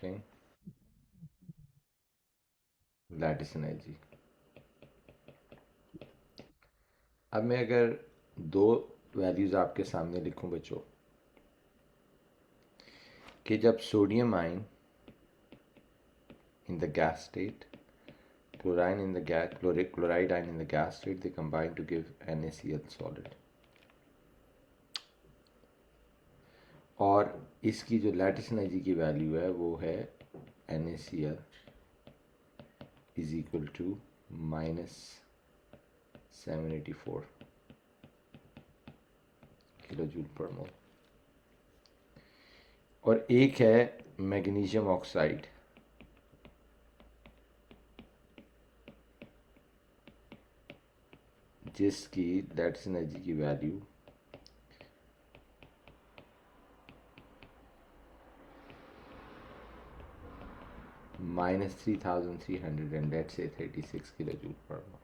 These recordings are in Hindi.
Connecting lattice energy. अब मैं अगर दो वैल्यूज़ आपके सामने लिखूं बच्चों कि जब sodium ion in the gas state, chlorine in the gas, chloride ion in the gas state, they combine to give NaCl solid. और इसकी जो लैटिस एनर्जी की वैल्यू है वो है NaCl is equal to -784 kilo joule per mole. और एक है मैग्नीशियम ऑक्साइड जिसकी लैटिस एनर्जी की value -3300 and let's say 36 kilo joule per मोल।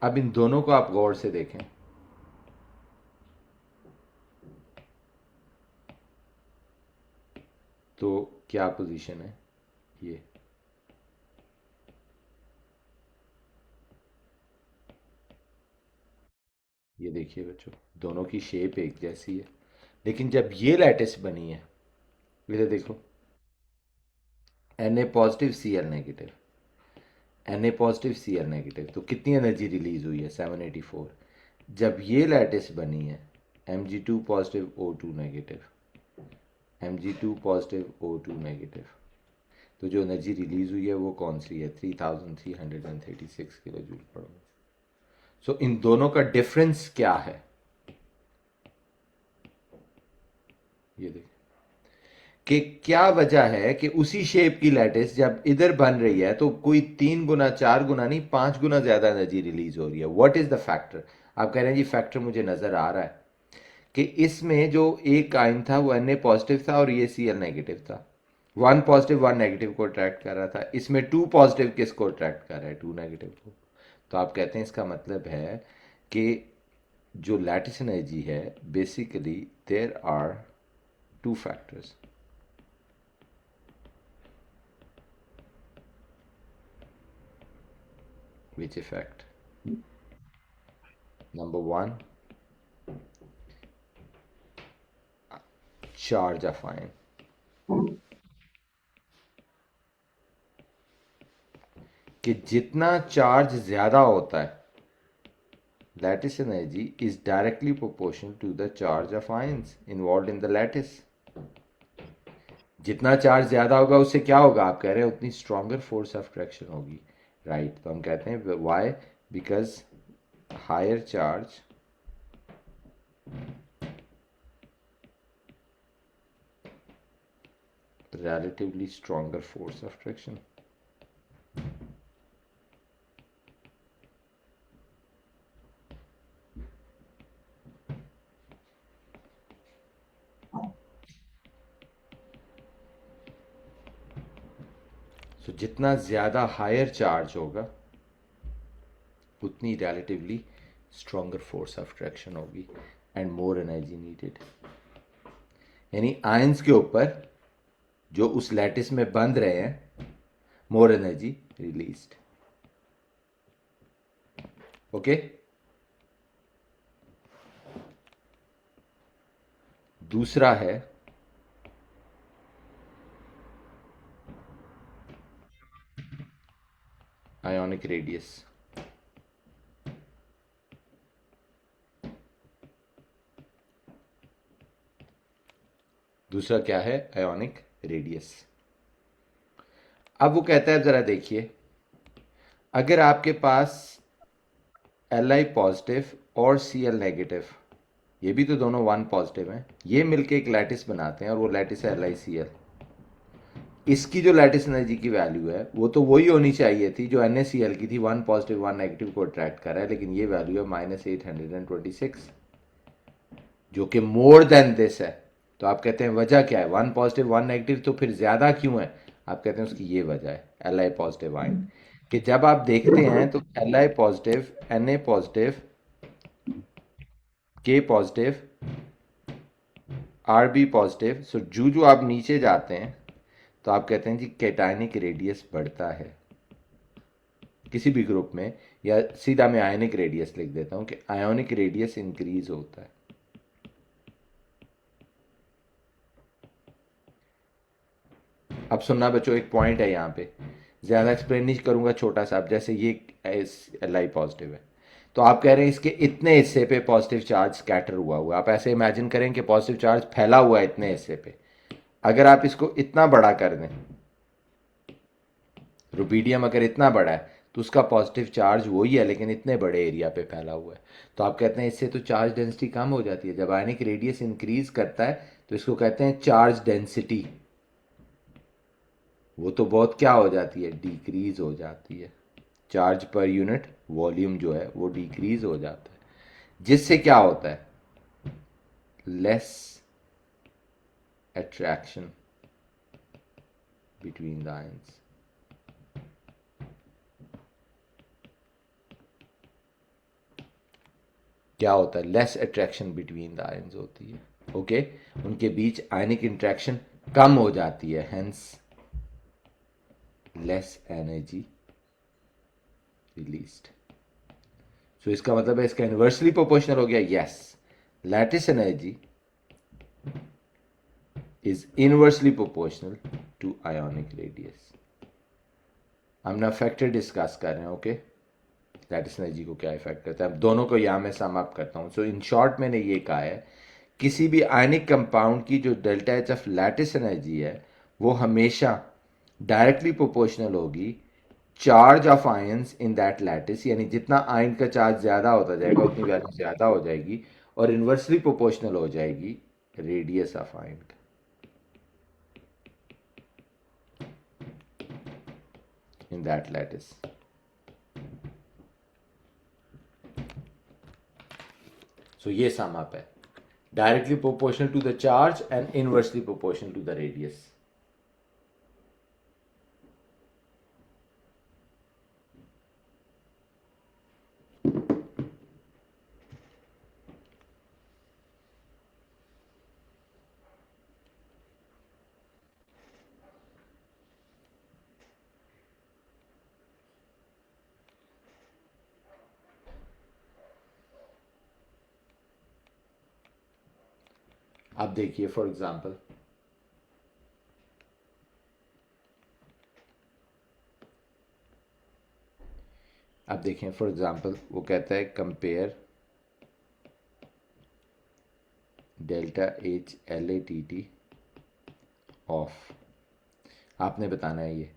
अब इन दोनों को आप गौर से देखें। तो क्या पोजीशन है ये देखिए बच्चों, दोनों की शेप एक जैसी है, लेकिन जब ये लैटिस बनी है, इधर देखो, Na positive Cl negative, Na positive Cl negative, तो कितनी एनर्जी रिलीज हुई है 784। जब ये लैटिस बनी है Mg2 positive O2 negative, Mg2 positive O2 negative, तो जो एनर्जी रिलीज हुई है वो कौन सी है 3336 किलो जूल पर मोल। सो इन दोनों का डिफरेंस क्या है, ये देखिए कि क्या वजह है कि उसी शेप की लैटिस जब इधर बन रही है तो कोई 3 गुना 4 गुना नहीं 5 गुना ज्यादा एनर्जी रिलीज हो रही है। What is the factor? आप कह रहे हैं जी फैक्टर मुझे नजर आ रहा है कि इसमें जो एक आयन था वो Na पॉजिटिव था और ये Cl नेगेटिव था। 1 पॉजिटिव 1 नेगेटिव को अट्रैक्ट कर रहा था, इसमें 2 पॉजिटिव किसको अट्रैक्ट कर रहा है 2 नेगेटिव को। तो आप कहते हैं इसका मतलब है कि जो लैटिस एनर्जी है basically there are 2 factors. Which effect? Number one, charge of ion. कि जितना चार्ज ज्यादा होता है lattice energy is directly proportional to the charge of ions involve in the lattice. जितना चार्ज ज्यादा होगा उससे क्या होगा, आप कह रहे हैं उतनी स्ट्रॉन्गर फोर्स ऑफ अट्रैक्शन होगी, राइट। तो हम कहते हैं why, because higher charge relatively stronger force of attraction. So जितना ज़्यादा हायर चार्ज होगा उतनी relatively stronger force of attraction होगी and more energy needed। यानी आयंस के ऊपर जो उस लैटिस में बंध रहे हैं मोर एनर्जी रिलीज्ड। ओके, दूसरा है आयोनिक रेडियस। दूसरा क्या है, आयोनिक रेडियस। अब वो कहता है जरा देखिए, अगर आपके पास Li पॉजिटिव और Cl नेगेटिव, ये भी तो दोनों 1 पॉजिटिव हैं, ये मिलके एक लैटिस बनाते हैं और वो लैटिस है LiCl। इसकी जो लैटिस एनर्जी की वैल्यू है वो तो वही होनी चाहिए थी जो NaCl की थी, 1 पॉजिटिव 1 नेगेटिव को अट्रैक्ट कर रहा है, लेकिन ये वैल्यू है -826 जो कि मोर देन दिस है। तो आप कहते हैं वजह क्या है, 1 पॉजिटिव 1 नेगेटिव तो फिर ज्यादा क्यों है? आप कहते हैं उसकी ये वजह है Li पॉजिटिव आयन, कि जब आप देखते हैं तो Li positive, Na positive, K positive, Rb positive, so जो आप नीचे जाते हैं तो आप कहते हैं जी कैटायनिक रेडियस बढ़ता है किसी भी ग्रुप में, या सीधा मैं आयनिक रेडियस लिख देता हूं कि आयोनिक रेडियस इंक्रीज होता है। अब सुनना बच्चों, एक पॉइंट है यहाँ पे, ज़्यादा एक्सप्लेन नहीं करूँगा, छोटा सा। अब जैसे ये Li पॉजिटिव है, तो आप कह रहे हैं इसके इतने हिस्से पे पॉजिटिव चार्ज स्कैटर हुआ। आप ऐसे इमेजिन करें कि पॉजिटिव चार्ज फैला हुआ है इतने हिस्से पे। अगर आप इसको इतना बड़ा कर दें, रुबीडियम अगर इतना बड़ा है तो उसका पॉजिटिव चार्ज वही है, लेकिन इतने बड़े एरिया पे फैला हुआ है। तो आप कहते हैं इससे तो चार्ज डेंसिटी कम हो जाती है। जब आयनिक रेडियस इंक्रीज करता है तो इसको कहते हैं चार्ज डेंसिटी। वो तो बहुत क्या हो जाती है, डिक्रीज हो जाती है। चार्ज पर यूनिट वॉल्यूम जो है वो डिक्रीज हो जाता है, जिससे क्या होता है, less attraction between the ions. क्या होता है, less attraction between the ions होती है। ओके, उनके बीच आयनिक इंट्रैक्शन कम हो जाती है, hence less energy released. So इसका मतलब है इसका इन्वर्सली प्रोपोर्शनल हो गया। Yes, lattice energy is inversely proportional to ionic radius. हम ना फैक्टर डिस्कस कर रहे हैं। ओके, लैटिस एनर्जी को क्या इफेक्ट करता है, अब दोनों को यहां मैं सम अप करता हूं। सो इन शॉर्ट मैंने ये कहा है, किसी भी आयनिक कंपाउंड की जो delta H of lattice energy है वो हमेशा डायरेक्टली प्रोपोर्शनल होगी charge of ions in that lattice, यानी जितना आयन का चार्ज ज्यादा होता जाएगा उतनी वैल्यू ज्यादा हो जाएगी, और इन्वर्सली प्रोपोर्शनल हो जाएगी रेडियस ऑफ आयन का इन दैट लैटिस। सो ये सम अप है, directly proportional to the charge and inversely proportional to the radius. अब देखिए फॉर एग्जांपल, अब देखें फॉर एग्जांपल, वो कहता है compare delta H L A T T of, आपने बताना है ये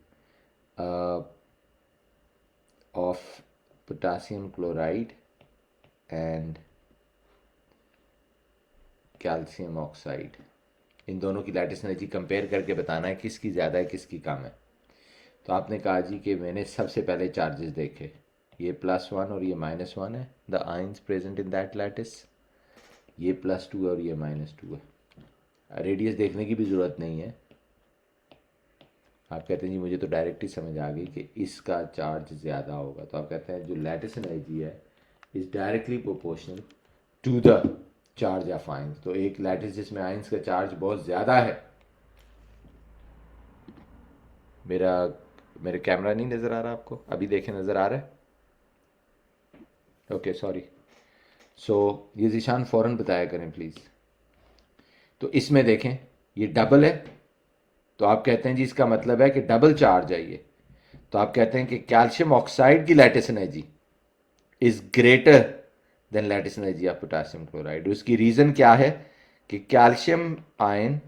of potassium chloride and calcium oxide. इन दोनों की लैटिस एनर्जी कंपेयर करके बताना है किसकी ज़्यादा है किसकी कम है। तो आपने कहा जी कि मैंने सबसे पहले चार्जेस देखे, ये +1 और ये -1 है, the ions present in that lattice. ये +2 है और ये -2 है। रेडियस देखने की भी ज़रूरत नहीं है, आप कहते हैं जी मुझे तो डायरेक्ट ही समझ आ गई कि इसका चार्ज ज़्यादा होगा। तो आप कहते हैं जो लैटिस एनर्जी है is directly proportional to the charge of ions. तो एक लैटिस जिसमें आयंस का चार्ज बहुत ज़्यादा है, मेरा मेरे कैमरा नहीं नज़र आ रहा आपको, अभी देखें नज़र आ रहा है? Okay sorry. सो ये ज़ीशान फ़ौरन बताया करें प्लीज़। तो इसमें देखें ये डबल है, तो आप कहते हैं जी इसका मतलब है कि डबल चार्ज है ये। तो आप कहते हैं कि कैल्शियम ऑक्साइड की lattice energy is greater than lattice energy of potassium chloride. उसकी रीज़न क्या है कि calcium ion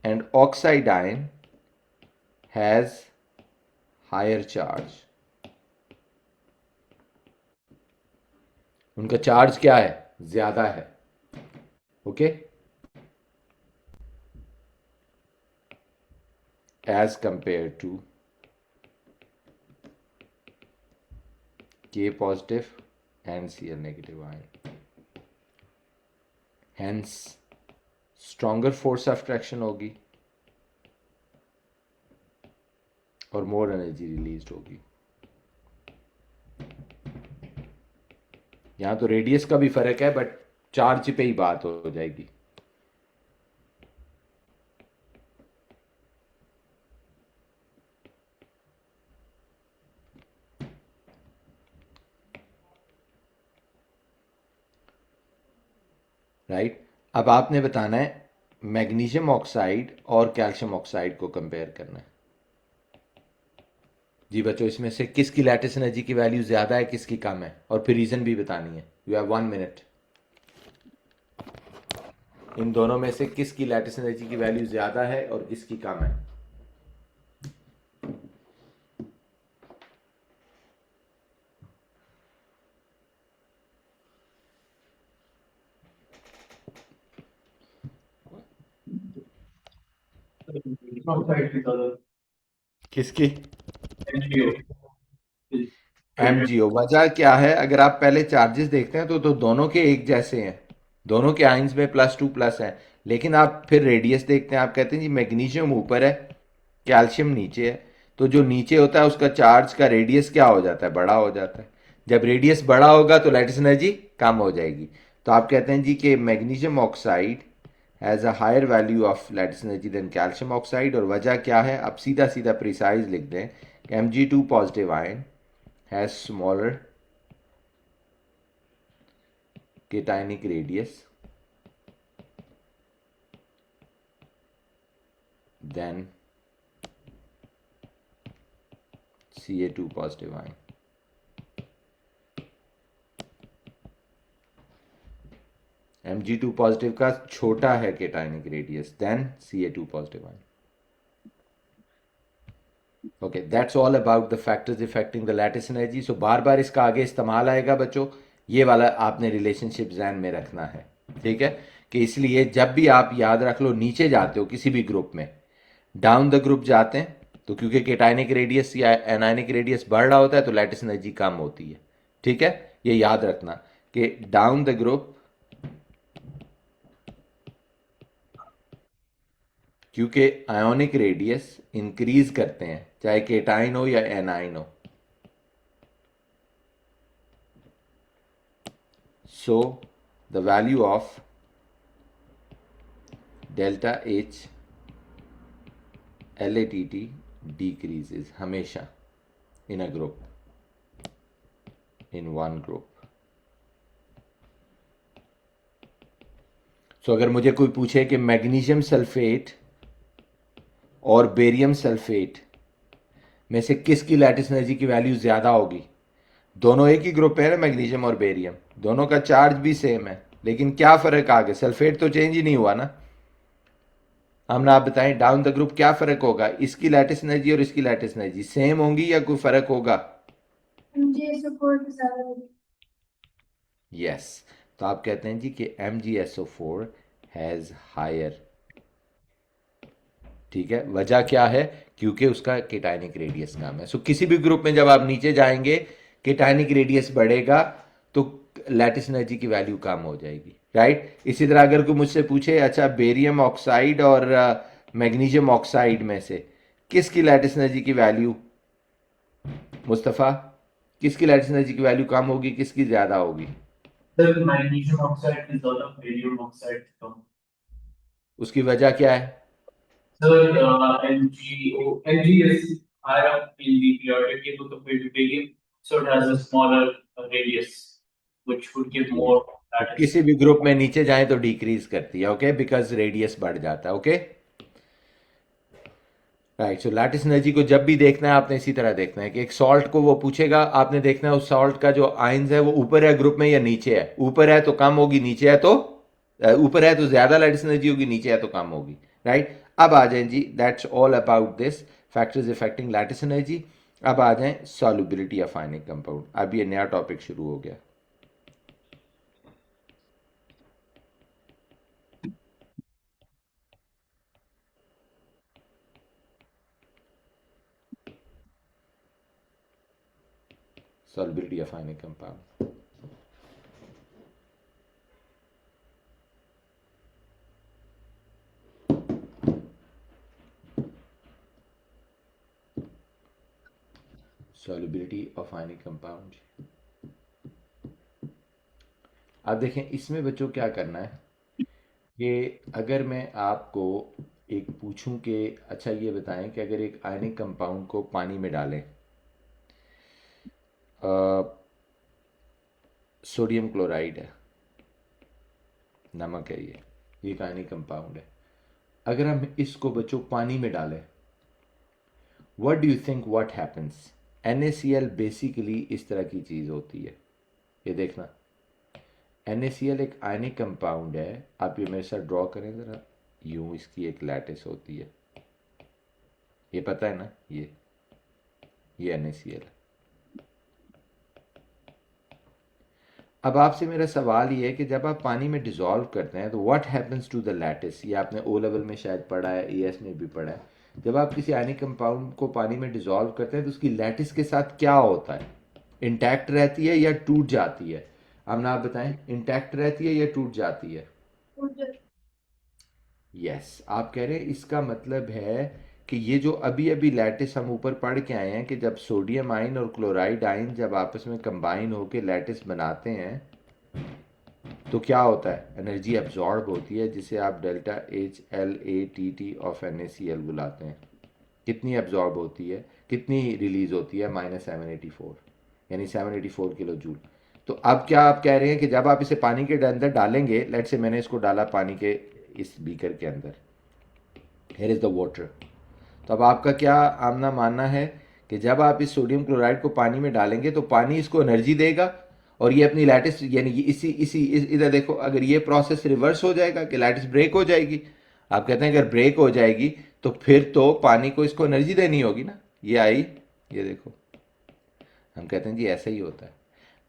and oxide ion has higher charge. उनका चार्ज क्या है, ज़्यादा है। Okay, as compared to K positive and Cl negative ion. Hence stronger force of attraction होगी और more energy released होगी। यहाँ तो रेडियस का भी फर्क है, बट चार्ज पे ही बात हो जाएगी। राइट। अब आपने बताना है मैग्नीशियम ऑक्साइड और कैल्शियम ऑक्साइड को कंपेयर करना है। जी बच्चों, इसमें से किसकी लैटिस एनर्जी की वैल्यू ज़्यादा है, किसकी कम है, और फिर रीज़न भी बतानी है। You have 1 minute. इन दोनों में से किसकी लैटिस एनर्जी की वैल्यू ज़्यादा है और किसकी कम है। किसकी? एम जी ओ। वजह क्या है, अगर आप पहले चार्जेस देखते हैं तो दोनों के एक जैसे हैं, दोनों के आइंस में +2+ है। लेकिन आप फिर रेडियस देखते हैं, आप कहते हैं जी मैग्नीशियम ऊपर है, कैल्शियम नीचे है। तो जो नीचे होता है उसका चार्ज का रेडियस क्या हो जाता है, बड़ा हो जाता है। जब रेडियस बड़ा होगा तो लैटिस एनर्जी कम हो जाएगी। तो आप कहते हैं जी कि magnesium oxide has a higher value of lattice energy than calcium oxide. और वजह क्या है, अब सीधा सीधा प्रिसाइज लिख दें, Mg2 positive ion has smaller cationic radius than Ca2 positive ion. Mg2 positive का छोटा है cationic radius than Ca2 positive ion. Okay, that's all about the factors affecting the lattice energy. So बार बार इसका आगे इस्तेमाल आएगा बच्चों, ये वाला आपने रिलेशनशिप जहन में रखना है। ठीक है, कि इसलिए जब भी आप याद रख लो नीचे जाते हो किसी भी ग्रुप में, डाउन द ग्रुप जाते हैं तो क्योंकि केटाइनिक रेडियस या एनाइनिक रेडियस बढ़ रहा होता है तो लैटिस एनर्जी कम होती है। ठीक है, ये याद रखना कि डाउन द ग्रुप क्योंकि आयोनिक रेडियस इंक्रीज करते हैं चाहे केटाइन हो या एनाइन हो। So the value of delta H LATT decreases हमेशा in a group, in one group. सो अगर मुझे कोई पूछे कि मैग्नीशियम सल्फेट और बेरियम सल्फेट में से किसकी लैटिस एनर्जी की वैल्यू ज़्यादा होगी, दोनों एक ही ग्रुप है ना, मैग्नीशियम और बेरियम, दोनों का चार्ज भी सेम है, लेकिन क्या फ़र्क आ गया, सल्फेट तो चेंज ही नहीं हुआ ना। हम ना आप बताएं डाउन द ग्रुप क्या फ़र्क होगा, इसकी लैटिस एनर्जी और इसकी लैटिस एनर्जी सेम होंगी या कोई फ़र्क होगा? यस। तो आप कहते हैं जी कि MgSO4 हैज़ हायर। ठीक है, वजह क्या है, क्योंकि उसका केटाइनिक रेडियस कम है। सो किसी भी ग्रुप में जब आप नीचे जाएंगे केटाइनिक रेडियस बढ़ेगा तो लैटिस एनर्जी की वैल्यू कम हो जाएगी। राइट। इसी तरह अगर कोई मुझसे पूछे अच्छा बेरियम ऑक्साइड और मैग्नीशियम ऑक्साइड में से किसकी लैटिस एनर्जी की वैल्यू, मुस्तफ़ा, किसकी लैटिस एनर्जी की वैल्यू कम होगी, किसकी ज़्यादा होगी? सर मैग्नीशियम ऑक्साइड की ज्यादा, बेरियम ऑक्साइड कम। उसकी वजह क्या है? Sir MgO, Mg is higher up in the periodic table compared to barium, so it has a smaller radius, which would give ठीक है, more तो lattice. किसी भी ग्रुप में नीचे जाए तो डिक्रीज करती है, ओके, बिकॉज रेडियस बढ़ जाता है। Okay, right. So lattice energy को जब भी देखना है आपने इसी तरह देखना है कि एक सॉल्ट को वो पूछेगा, आपने देखना है उस सॉल्ट का जो आयंस है वो ऊपर है ग्रुप में या नीचे है। ऊपर है तो कम होगी, नीचे है तो ऊपर है तो ज्यादा लैटिस एनर्जी होगी, नीचे है तो कम होगी। राइट। अब आ जाए जी, that's all about this factors affecting lattice energy. अब आ जाए सॉल्युबिलिटी ऑफ आयनिक कंपाउंड। अब ये नया टॉपिक शुरू हो गया। Solubility of ionic compound. Solubility of ionic compound. अब देखें इसमें बच्चों क्या करना है कि अगर मैं आपको एक पूछूं कि अच्छा ये बताएं कि अगर एक आयनिक कंपाउंड को पानी में डालें, सोडियम क्लोराइड है, नमक है ये एक आयनिक कंपाउंड है। अगर हम इसको बच्चों पानी में डालें, what do you think what happens? NaCl basically इस तरह की चीज़ होती है, ये देखना। NaCl एक आयनिक कंपाउंड है, आप ये मेरे साथ ड्रॉ करें ज़रा, यूं इसकी एक लैटिस होती है, ये पता है ना, ये NaCl है। अब आपसे मेरा सवाल ये है कि जब आप पानी में डिज़ोल्व करते हैं तो what happens to the lattice? ये आपने ओ लेवल में शायद पढ़ा है, ES में भी पढ़ा है। जब आप किसी आयनिक कंपाउंड को पानी में डिज़ोल्व करते हैं तो उसकी लैटिस के साथ क्या होता है? इंटैक्ट रहती है या टूट जाती है? आमना आप बताएं, इंटैक्ट रहती है या टूट जाती है? यस, आप कह रहे हैं इसका मतलब है कि ये जो अभी अभी लैटिस हम ऊपर पढ़ के आए हैं कि जब सोडियम आयन और क्लोराइड आयन जब आपस में कंबाइन होकर लैटिस बनाते हैं तो क्या होता है? एनर्जी एब्जॉर्ब होती है, जिसे आप डेल्टा HLATT ऑफ NaCl बुलाते हैं। कितनी एब्जॉर्ब होती है, कितनी रिलीज होती है? -784, यानी 784 किलो जूल। तो अब क्या आप कह रहे हैं कि जब आप इसे पानी के अंदर डालेंगे, लेट से मैंने इसको डाला पानी के इस बीकर के अंदर, हेयर इज़ द वाटर, तो अब आपका क्या आमना मानना है कि जब आप इस सोडियम क्लोराइड को पानी में डालेंगे तो पानी इसको एनर्जी देगा और ये अपनी लैटिस, यानी ये इधर देखो, अगर ये प्रोसेस रिवर्स हो जाएगा कि लैटिस ब्रेक हो जाएगी, आप कहते हैं अगर ब्रेक हो जाएगी तो फिर तो पानी को इसको एनर्जी देनी होगी ना। ये आई, ये देखो, हम कहते हैं जी ऐसा ही होता है,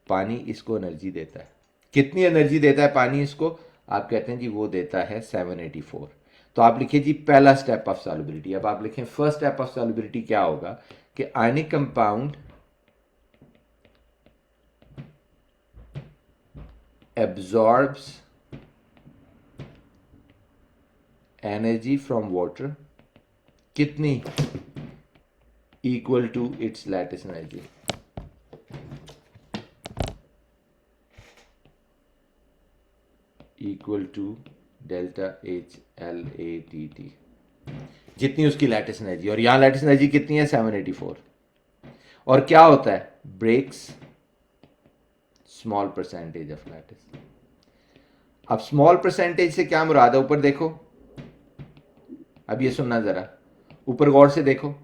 पानी इसको एनर्जी देता है। कितनी एनर्जी देता है पानी इसको? आप कहते हैं जी वो देता है 784। तो आप लिखिए जी पहला स्टेप ऑफ सॉल्युबिलिटी। अब आप लिखें फर्स्ट स्टेप ऑफ सॉल्युबिलिटी क्या होगा कि ionic compound absorbs energy from water, कितनी? equal to its lattice energy। equal to delta HLATT, जितनी उसकी लैटिस एनर्जी, और यहां लैटिस एनर्जी कितनी है? 784। और क्या होता है? Breaks small percentage of lattice. अब स्मॉल परसेंटेज से क्या मुराद है? ऊपर देखो, अब ये सुनना जरा, ऊपर गौर से देखो।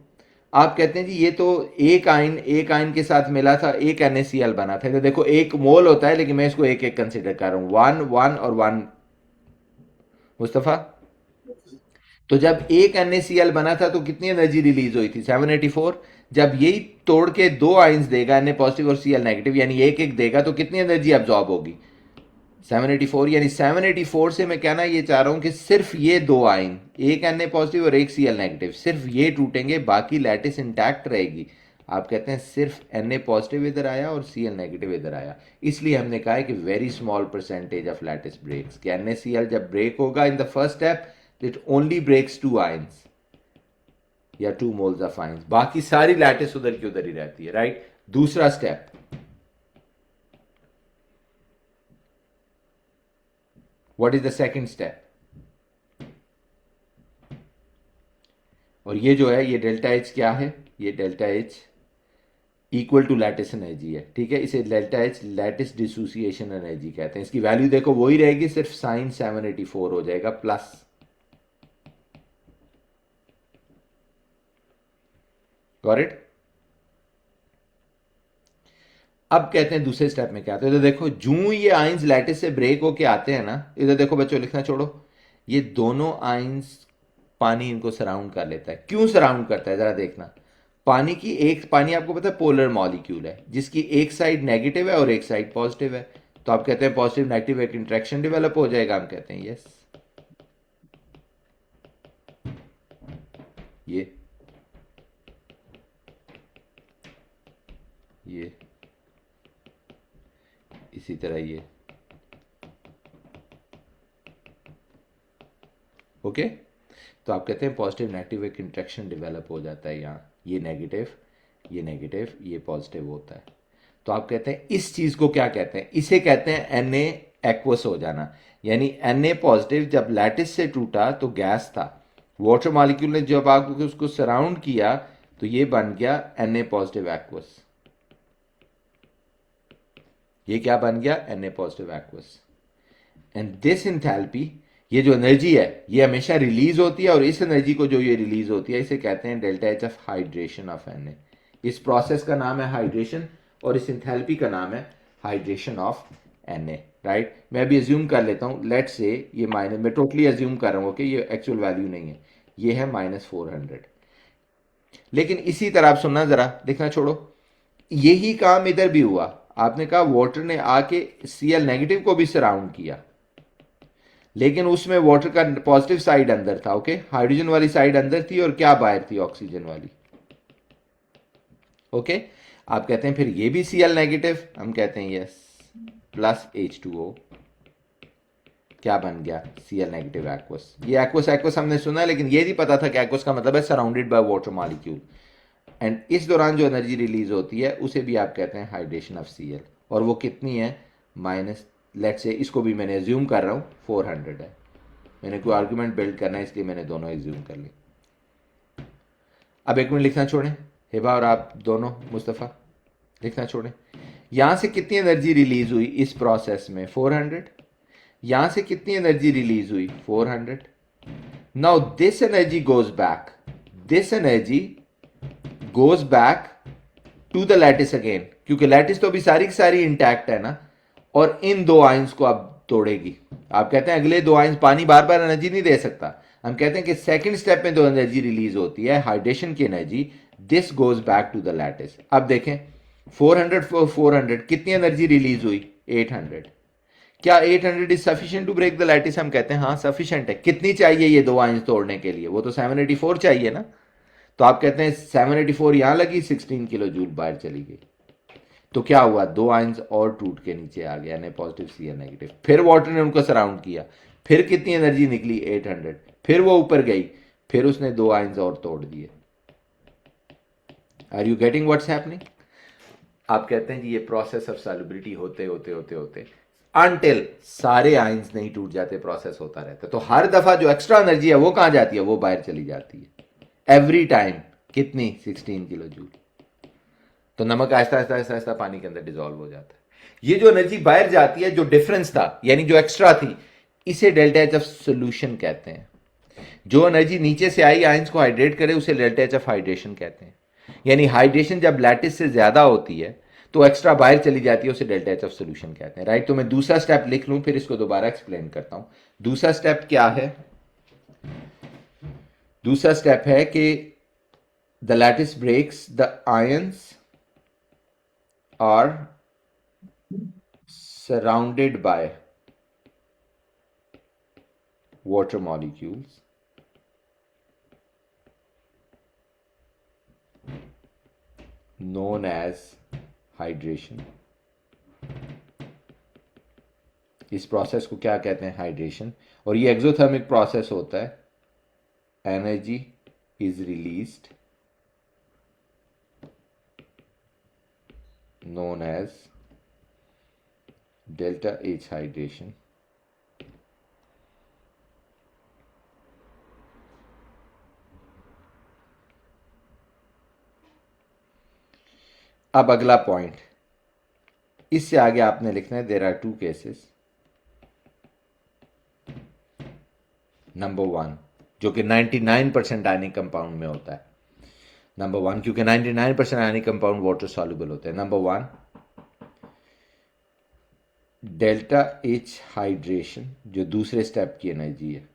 आप कहते हैं जी ये तो एक आयन के साथ मिला था, एक NaCl बना था। तो देखो एक मोल होता है, लेकिन मैं इसको एक एक कंसिडर कर रहा हूं, 1 1 और 1। मुस्तफ़ा, तो जब एक NaCl बना था तो कितनी एनर्जी रिलीज हुई थी? 784। जब यही तोड़ के दो आयंस देगा, Na पॉजिटिव और Cl नेगेटिव, यानी एक एक देगा, तो कितनी एनर्जी एब्जॉर्ब होगी? 784। यानी 784 से मैं कहना ये चाह रहा हूं कि सिर्फ ये दो आयन, एक Na पॉजिटिव और एक Cl नेगेटिव, सिर्फ ये टूटेंगे, बाकी लैटिस इंटैक्ट रहेगी। आप कहते हैं सिर्फ Na पॉजिटिव इधर आया और Cl नेगेटिव इधर आया, इसलिए हमने कहा है कि very small percentage of lattice breaks. कि NaCl जब ब्रेक होगा in the first step, it only breaks 2 ions या 2 मोल्स ऑफ आयंस, बाकी सारी लैटिस उधर की उधर ही रहती है, राइट। दूसरा step, what is the second step? और ये जो है, ये डेल्टा H क्या है? ये delta H equal to lattice energy है, ठीक है। इसे delta H lattice dissociation energy कहते हैं। इसकी वैल्यू देखो वही रहेगी, सिर्फ साइन 784 हो जाएगा प्लस। Got it? अब कहते हैं दूसरे स्टेप में क्या आता है। तो देखो जूं ये आइंस लैटिस से ब्रेक होके आते हैं ना, इधर देखो बच्चों, लिखना छोड़ो, ये दोनों आइंस, पानी इनको सराउंड कर लेता है। क्यों सराउंड करता है जरा देखना। पानी आपको पता है पोलर मॉलिक्यूल है, जिसकी एक साइड नेगेटिव है और एक साइड पॉजिटिव है। तो आप कहते हैं पॉजिटिव नेगेटिव एक इंट्रैक्शन डेवलप हो जाएगा, हम कहते हैं यस। ये इसी तरह ये, ओके। तो आप कहते हैं पॉजिटिव नेगेटिव एक इंट्रैक्शन डेवलप हो जाता है यहाँ, ये नेगेटिव ये पॉजिटिव होता है। तो आप कहते हैं इस चीज को क्या कहते हैं? इसे कहते हैं Na एक्वस हो जाना। यानी Na पॉजिटिव जब लैटिस से टूटा तो गैस था, वाटर मॉलिक्यूल ने जब आपको उसको सराउंड किया तो ये बन गया Na पॉजिटिव एक्वस। ये क्या बन गया? Na positive aqueous. And this enthalpy, ये जो एनर्जी है ये हमेशा रिलीज होती है, और इस एनर्जी को जो ये रिलीज होती है इसे कहते हैं delta H of hydration of Na। इस प्रोसेस का नाम है हाइड्रेशन और इस इंथैल्पी का नाम है हाइड्रेशन ऑफ Na, राइट। मैं अभी एज्यूम कर लेता हूँ, लेट्स से ये माइनस, मैं टोटली एज्यूम कर रहा हूँ कि ये एक्चुअल वैल्यू नहीं है, ये है -400। लेकिन इसी तरह आप सुनना जरा, देखना छोड़ो, यही काम इधर भी हुआ। आपने कहा वाटर ने आके Cl नेगेटिव को भी सराउंड किया, लेकिन उसमें वाटर का पॉजिटिव साइड अंदर था, ओके, हाइड्रोजन वाली साइड अंदर थी और क्या बाहर थी, ऑक्सीजन वाली, ओके। आप कहते हैं फिर ये भी Cl नेगेटिव, हम कहते हैं यस, प्लस H2O, क्या बन गया, Cl नेगेटिव एक्वस। ये एक्वस एक्वस हमने सुना है, लेकिन ये नहीं पता था कि एक्वस का मतलब है surrounded by water molecule. And इस दौरान जो एनर्जी रिलीज होती है उसे भी आप कहते हैं हाइड्रेशन ऑफ Cl, और वो कितनी है, माइनस, लेट्स से इसको भी मैंने एज्यूम कर रहा हूँ 400 है। मैंने कोई आर्गुमेंट बिल्ड करना है इसलिए मैंने दोनों एज्यूम कर ली। अब एक मिनट लिखना छोड़ें, हिबा और आप दोनों, मुस्तफ़ा लिखना छोड़ें। यहाँ से कितनी एनर्जी रिलीज हुई इस प्रोसेस में, 400। यहाँ से कितनी एनर्जी रिलीज हुई, 400। Now this energy goes back, this energy goes back to the lattice again, क्योंकि लैटिस तो अभी सारी की सारी इंटैक्ट है ना, और इन दो आयंस को अब तोड़ेगी। आप कहते हैं अगले दो आयंस, पानी बार बार एनर्जी नहीं दे सकता, हम कहते हैं कि सेकंड स्टेप में जो एनर्जी रिलीज होती है हाइड्रेशन की energy, this goes back to the lattice. अब देखें 400 400 कितनी एनर्जी रिलीज हुई, 800। क्या 800 is sufficient to break the lattice, हम कहते हैं हाँ सफिशिएंट है। कितनी चाहिए ये दो आयंस तोड़ने के लिए, वो तो 784 चाहिए ना, तो आप कहते हैं 784 यहां लगी, 16 किलो जूल बाहर चली गई। तो क्या हुआ, दो आयंस और टूट के नीचे आ गया, Na पॉजिटिव Cl नेगेटिव। फिर वाटर ने उनको सराउंड किया, फिर कितनी एनर्जी निकली, 800, फिर वो ऊपर गई, फिर उसने दो आयंस और तोड़ दिए। Are you getting what's happening? आप कहते हैं जी ये प्रोसेस ऑफ सॉल्युबिलिटी होते होते होते होते अनटिल सारे आयंस नहीं टूट जाते, प्रोसेस होता रहता है। तो हर दफा जो एक्स्ट्रा एनर्जी है वो कहां जाती है, वो बाहर चली जाती है एवरी टाइम। कितनी, 16 किलो जूल। तो नमक आहिस्ता आहिस्ता आहिस्ता आहिस्ता पानी के अंदर डिजोल्व हो जाता है। ये जो एनर्जी बाहर जाती है, जो डिफरेंस था यानी जो एक्स्ट्रा थी, इसे डेल्टा एच ऑफ सोल्यूशन कहते हैं। जो एनर्जी नीचे से आई आयंस को हाइड्रेट करे उसे डेल्टा एच ऑफ हाइड्रेशन कहते हैं। यानी हाइड्रेशन जब लैटिस से ज्यादा होती है तो एक्स्ट्रा बाहर चली जाती है, उसे डेल्टा एच ऑफ सोल्यूशन कहते हैं, राइट। तो मैं दूसरा स्टेप लिख लूं फिर इसको दोबारा एक्सप्लेन करता हूं। दूसरा स्टेप क्या है, दूसरा स्टेप है कि the lattice breaks, the ions are surrounded by water molecules known as hydration। इस प्रोसेस को क्या कहते हैं, हाइड्रेशन। और ये एक्सोथर्मिक प्रोसेस होता है, energy is released known as delta H hydration। अब अगला पॉइंट, इससे आगे आपने लिखना है there are two cases. Number 1 जो कि 99% आयनिक कंपाउंड में होता है, नंबर 1 क्योंकि 99% आयनिक कंपाउंड वाटर सॉल्युबल होते हैं। नंबर 1 डेल्टा एच हाइड्रेशन, जो दूसरे स्टेप की एनर्जी है,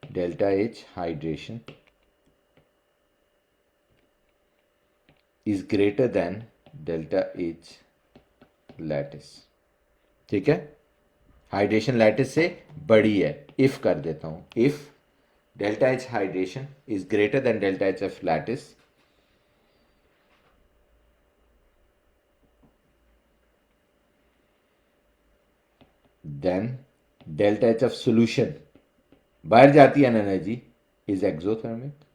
delta H hydration is greater then delta H lattice. ठीक है, हाइड्रेशन लैटिस से बड़ी है। इफ कर देता हूं, if delta H hydration is greater than delta H of lattice, then delta H of solution, बाहर जाती है energy, is exothermic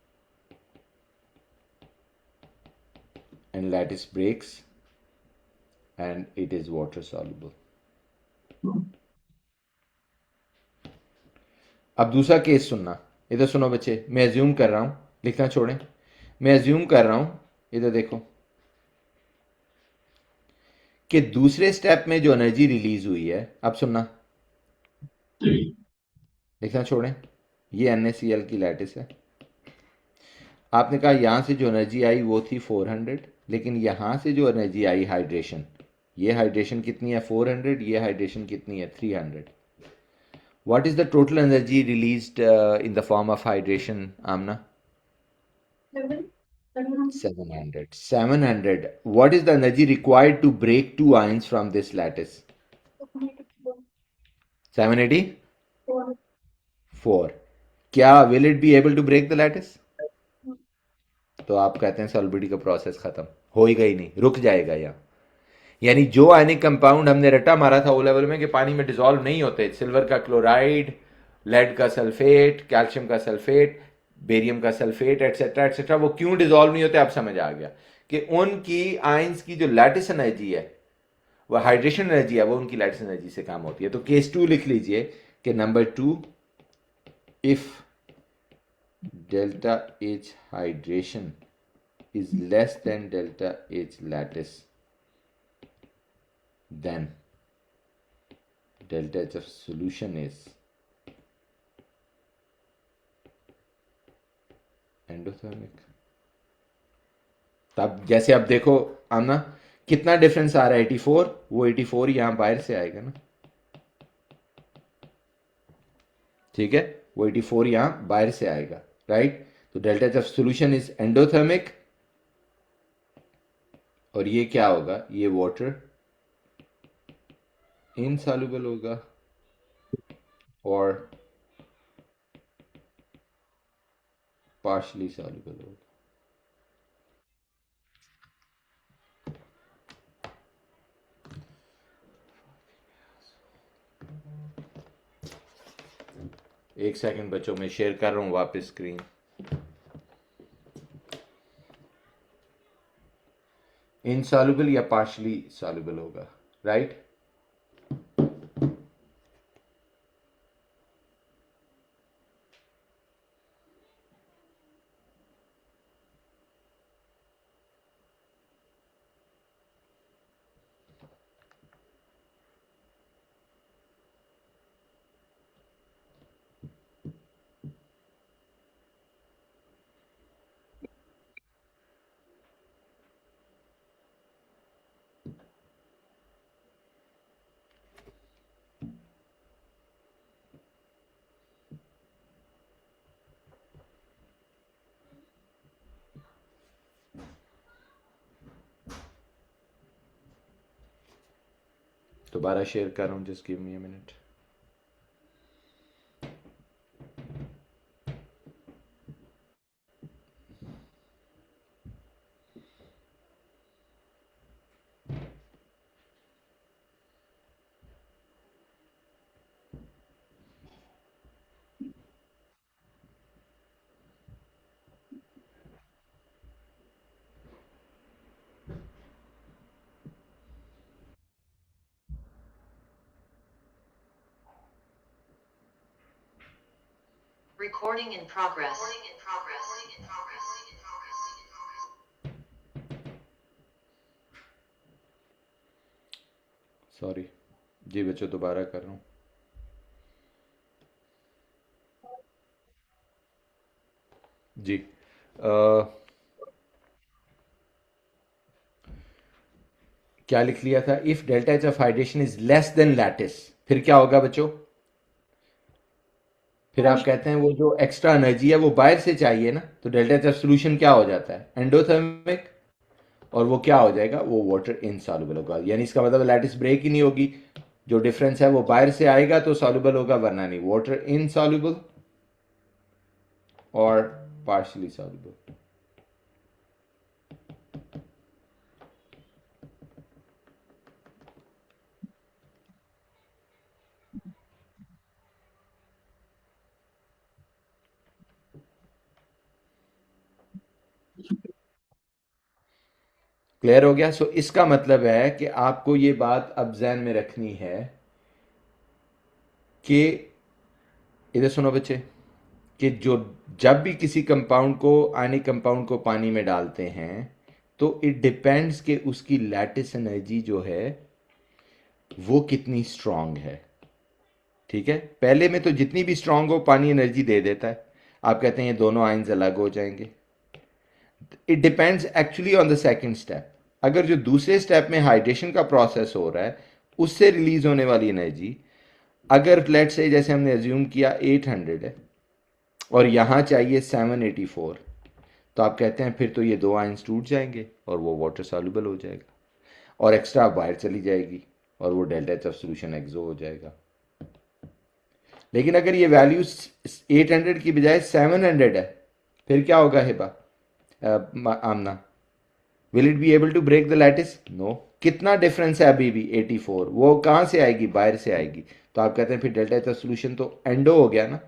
and lattice breaks and it is water soluble। अब दूसरा केस सुनना, इधर सुनो बच्चे, मैं एज्यूम कर रहा हूं, लिखना छोड़ें, मैं एज्यूम कर रहा हूं, इधर देखो कि दूसरे स्टेप में जो एनर्जी रिलीज हुई है, अब सुनना, लिखना छोड़ें, ये NaCl की लैटिस है। आपने कहा यहाँ से जो एनर्जी आई वो थी 400, लेकिन यहाँ से जो एनर्जी आई हाइड्रेशन, ये हाइड्रेशन कितनी है 400, ये हाइड्रेशन कितनी है 300। What is the total energy released in the form of hydration, Amna? 700. 700. What is the energy required to break two ions from this lattice? 784. क्या will it be able to break the lattice? तो आप कहते हैं सॉल्बिडिटी का प्रोसेस खत्म, होएगा ही नहीं, रुक जाएगा यहाँ। यानी जो आयनिक कंपाउंड हमने रट्टा मारा था ओ लेवल में कि पानी में डिसॉल्व नहीं होते, सिल्वर का क्लोराइड, लेड का सल्फेट, कैल्शियम का सल्फेट, बेरियम का सल्फेट, एटसेट्रा एटसेट्रा, वो क्यों डिसॉल्व नहीं होते, अब समझ आ गया कि उनकी आयंस की जो लैटिस एनर्जी है, वो हाइड्रेशन एनर्जी है, वो उनकी लैटिस एनर्जी से काम होती है। तो केस 2 लिख लीजिए कि number 2, if delta H hydration is less than delta H lattice, then delta H of solution is endothermic। तब जैसे अब देखो आमना, कितना डिफरेंस आ रहा है 84, वो 84 यहां बाहर से आएगा ना, ठीक है, वो 84 यहां बाहर से आएगा, राइट। तो delta H of solution is endothermic, और ये क्या होगा, ये वाटर इनसॉल्युबल होगा और पार्शली सॉल्युबल होगा। एक सेकंड बच्चों, मैं शेयर कर रहा हूं वापस स्क्रीन। इनसॉल्युबल या पार्शली सॉल्युबल होगा, राइट। दोबारा शेयर कर रहा हूँ, just give me a minute. Recording in progress. Sorry जी बच्चों, दोबारा कर रहा हूँ। जी क्या लिख लिया था, if delta H of hydration is less than lattice, फिर क्या होगा बच्चों, फिर आप कहते हैं वो जो एक्स्ट्रा एनर्जी है वो बाहर से चाहिए ना, तो डेल्टा एच ऑफ सोल्यूशन क्या हो जाता है, एंडोथर्मिक, और वो क्या हो जाएगा, वो वाटर इनसॉल्युबल होगा। यानी इसका मतलब लैटिस ब्रेक ही नहीं होगी, जो डिफरेंस है वो बाहर से आएगा तो सॉल्युबल होगा, वरना नहीं, वाटर इनसॉल्युबल और पार्शियली सॉल्युबल। क्लियर हो गया। सो इसका मतलब है कि आपको ये बात अब ज़हन में रखनी है कि, इधर सुनो बच्चे, कि जो जब भी किसी कंपाउंड को, आयनिक कंपाउंड को पानी में डालते हैं, तो तो इट डिपेंड्स कि उसकी लैटिस एनर्जी जो है वो कितनी स्ट्रांग है। ठीक है, पहले में तो जितनी भी स्ट्रांग हो पानी एनर्जी दे देता है। आप कहते हैं ये दोनों आयंस अलग हो जाएंगे। It depends actually on the second step. अगर जो दूसरे स्टेप में हाइड्रेशन का प्रोसेस हो रहा है उससे रिलीज होने वाली एनर्जी, अगर लेट से जैसे हमने अज्यूम किया 800 है और यहाँ चाहिए 784, तो आप कहते हैं फिर तो ये दो आयंस टूट जाएंगे और वो वाटर सॉल्युबल हो जाएगा और एक्स्ट्रा बाहर चली जाएगी और वो डेल्टा एच ऑफ सोल्यूशन एक्सो हो जाएगा। लेकिन अगर ये वैल्यू 800 की बजाय 700 है फिर क्या होगा Hiba, Aamna? Will it be able to break the lattice? No. कितना डिफरेंस है अभी भी 84, वो कहाँ से आएगी? बाहर से आएगी। तो आप कहते हैं फिर डेल्टा एच ऑफ सोल्यूशन तो एंडो हो गया ना।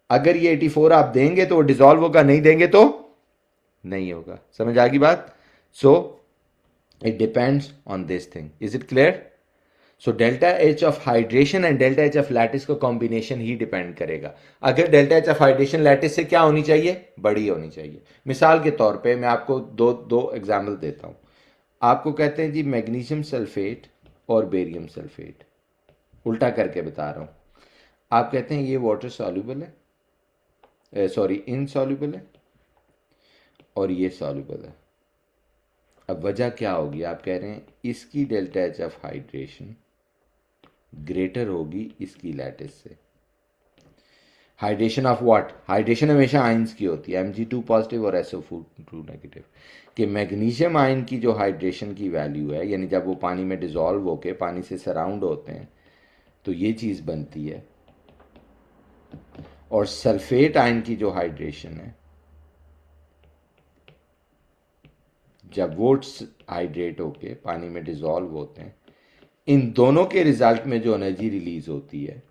अगर ये 84 आप देंगे तो वो डिसॉल्व होगा, नहीं देंगे तो नहीं होगा। समझ आ गई बात? So it depends on this thing. Is it clear? So delta H of hydration and delta H of lattice का कॉम्बिनेशन ही डिपेंड करेगा। अगर delta H of hydration lattice से क्या होनी चाहिए? बड़ी होनी चाहिए। मिसाल के तौर पे मैं आपको दो एग्जाम्पल देता हूं। आपको कहते हैं जी मैग्नीशियम सल्फेट और बेरियम सल्फेट, उल्टा करके बता रहा हूं। आप कहते हैं ये वाटर सॉल्युबल है, सॉरी इनसॉल्युबल है और ये सॉल्युबल है। अब वजह क्या होगी? आप कह रहे हैं इसकी delta H of hydration greater होगी इसकी लैटिस से। Hydration of what? हाइड्रेशन हमेशा आयंस की होती है, Mg2 पॉजिटिव और SO2 नेगेटिव। कि मैग्नीशियम आयन की जो हाइड्रेशन की वैल्यू है, यानी जब वो पानी में डिसॉल्व होके पानी से सराउंड होते हैं तो ये चीज़ बनती है, और सल्फेट आयन की जो हाइड्रेशन है जब वो हाइड्रेट होके पानी में डिसॉल्व होते हैं, इन दोनों के रिजल्ट में जो एनर्जी रिलीज होती है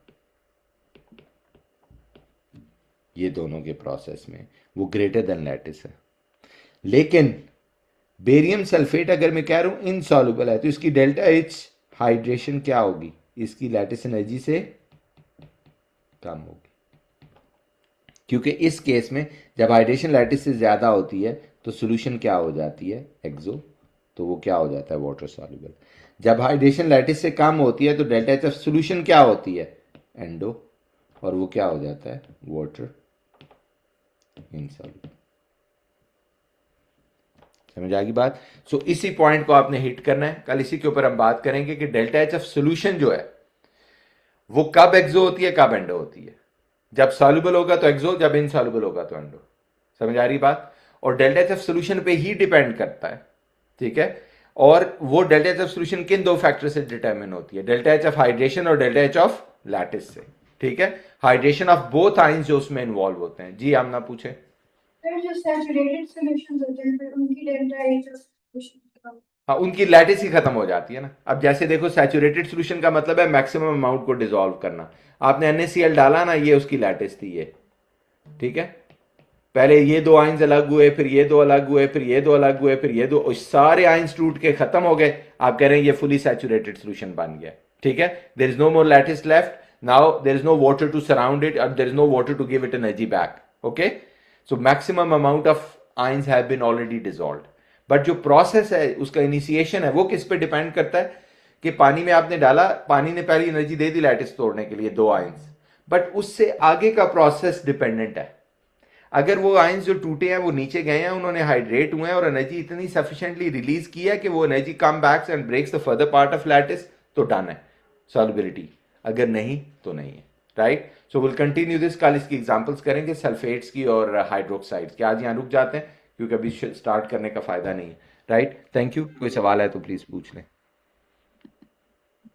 ये दोनों के प्रोसेस में वो ग्रेटर देन लैटिस है। लेकिन बेरियम सल्फेट अगर मैं कह रहा हूं इनसॉल्युबल है तो इसकी डेल्टा एच हाइड्रेशन क्या होगी? इसकी लैटिस एनर्जी से कम होगी, क्योंकि इस केस में जब हाइड्रेशन लैटिस से ज्यादा होती है तो सोल्यूशन क्या हो जाती है? एक्सो। तो वो क्या हो जाता है? Water soluble. जब हाइड्रेशन लैटिस से कम होती है तो डेल्टा एच ऑफ सोल्यूशन क्या होती है? एंडो, और वो क्या हो जाता है? Water insoluble. समझ आ गई बात? सो इसी पॉइंट को आपने हिट करना है। कल इसी के ऊपर हम बात करेंगे कि डेल्टा एच ऑफ सोल्यूशन जो है वो कब एक्सो होती है, कब एंडो होती है। जब सॉल्युबल होगा तो एक्सो, जब इनसॉल्युबल होगा तो एंडो। समझ आ रही बात? और डेल्टा एच ऑफ सोल्यूशन पे ही डिपेंड करता है। ठीक है, और वो डेल्टा एच ऑफ सोल्यूशन किन दो फैक्टर से डिटरमिन होती है? डेल्टा एच ऑफ हाइड्रेशन और डेल्टा एच ऑफ लैटिस से। ठीक है, हाइड्रेशन ऑफ बोथ आयंस जो उसमें इन्वॉल्व होते हैं। जी आमना पूछे। जो सैचुरेटेड सॉल्यूशंस होते हैं फिर उनकी डेल्टा एच ऑफ सोल्यूशन, हाँ, उनकी लैटिस ही खत्म हो जाती है ना। अब जैसे देखो सैचुरेटेड सॉल्यूशन का मतलब है मैक्सिमम अमाउंट को डिसॉल्व करना। आपने NaCl डाला ना, ये उसकी लैटिस थी ये। ठीक है, पहले ये दो आयंस अलग हुए, फिर ये दो अलग हुए, फिर ये दो अलग हुए, फिर ये दो, सारे आयंस टूट के खत्म हो गए। आप कह रहे हैं ये फुली सैचुरेटेड सॉल्यूशन बन गया। ठीक है, there is no more lattice left, now there is no water to surround it और there is no water to give it energy back. Okay, so maximum amount of ions have been already dissolved. But जो प्रोसेस है उसका इनिशिएशन है वो किस पे डिपेंड करता है? कि पानी में आपने डाला, पानी ने पहली एनर्जी दे दी लैटिस तोड़ने के लिए, दो आयंस, बट उससे आगे का प्रोसेस डिपेंडेंट है। अगर वो आयंस जो टूटे हैं वो नीचे गए हैं, उन्होंने हाइड्रेट हुए हैं और एनर्जी इतनी सफिशिएंटली रिलीज की है कि वो energy come backs and breaks the further part of lattice, तो डन है सॉल्युबिलिटी। अगर नहीं तो नहीं है। Right, so will continue this. कल इसकी एग्जांपल्स करेंगे सल्फेट्स की और हाइड्रोक्साइड्स की। आज यहाँ रुक जाते हैं क्योंकि अभी स्टार्ट करने का फायदा नहीं है। Right, thank you. कोई सवाल है तो प्लीज पूछ लें।